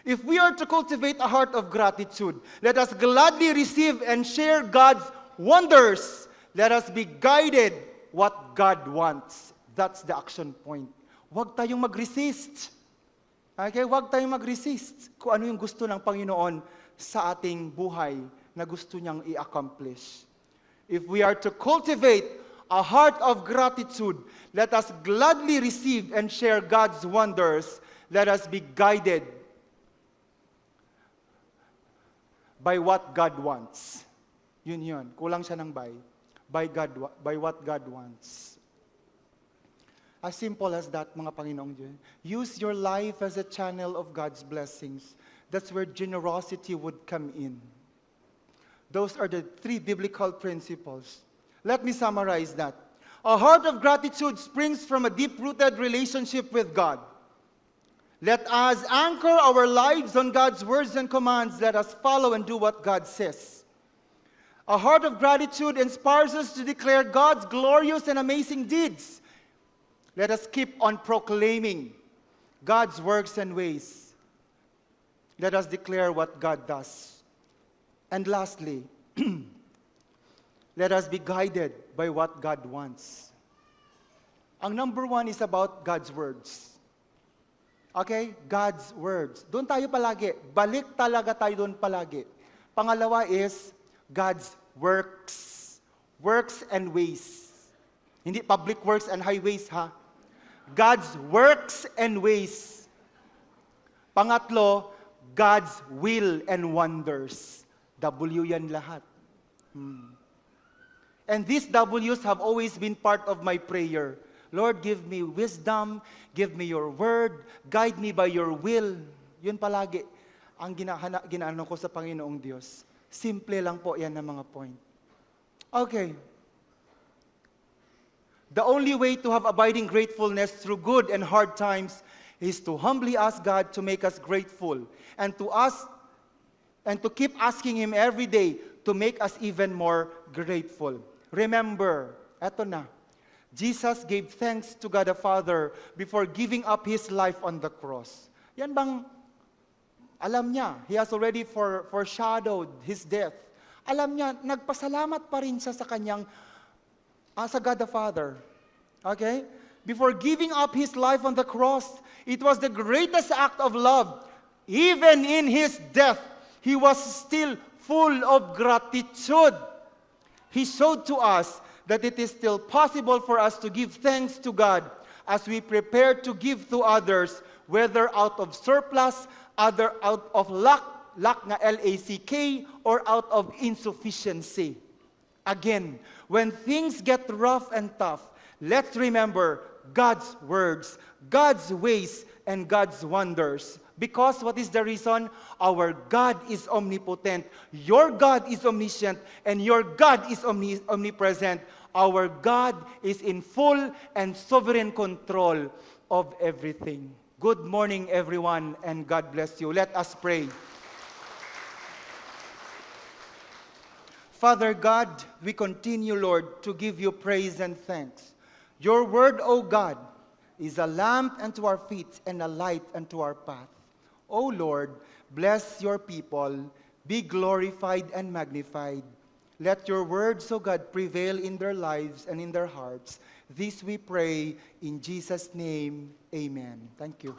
Speaker 1: If we are to cultivate a heart of gratitude, let us gladly receive and share God's wonders. Let us be guided what God wants. That's the action point. Huwag tayong mag-resist. Okay? Huwag tayong mag-resist kung ano yung gusto ng Panginoon sa ating buhay na gusto niyang i-accomplish. If we are to cultivate a heart of gratitude, let us gladly receive and share God's wonders. Let us be guided by what God wants. Yun. Kulang siya ng by. By what God wants. As simple as that, mga Panginoong Diyos. Use your life as a channel of God's blessings. That's where generosity would come in. Those are the 3 biblical principles. Let me summarize that. A heart of gratitude springs from a deep-rooted relationship with God. Let us anchor our lives on God's words and commands. Let us follow and do what God says. A heart of gratitude inspires us to declare God's glorious and amazing deeds. Let us keep on proclaiming God's works and ways. Let us declare what God does. And lastly, let us be guided by what God wants. Ang number 1 is about God's words. Okay? God's words. Doon tayo palagi. Balik talaga tayo doon palagi. Pangalawa is God's works. Works and ways. Hindi public works and highways, ha? God's works and ways. Pangatlo, God's will and wonders. W yan lahat. And these W's have always been part of my prayer. Lord, give me wisdom, give me your word, guide me by your will. Yun palagi ang ginaano ko sa Panginoong Diyos. Simple lang po yan na mga point. Okay. The only way to have abiding gratefulness through good and hard times is to humbly ask God to make us grateful and to keep asking Him every day to make us even more grateful. Remember, eto na, Jesus gave thanks to God the Father before giving up His life on the cross. Yan bang alam niya? He has already foreshadowed His death. Alam niya, nagpasalamat pa rin siya sa kanyang, sa God the Father. Okay? Before giving up His life on the cross, it was the greatest act of love. Even in His death, He was still full of gratitude. He showed to us that it is still possible for us to give thanks to God as we prepare to give to others, whether out of surplus, other out of lack na L-A-C-K, or out of insufficiency. Again, when things get rough and tough, let's remember God's words, God's ways, and God's wonders. Because what is the reason? Our God is omnipotent, your God is omniscient, and your God is omnipresent. Our God is in full and sovereign control of everything. Good morning, everyone, and God bless you. Let us pray. Father God, we continue, Lord, to give you praise and thanks. Your word, O God, is a lamp unto our feet and a light unto our path. O Lord, bless your people, be glorified and magnified. Let your words, O God, prevail in their lives and in their hearts. This we pray in Jesus' name, amen. Thank you.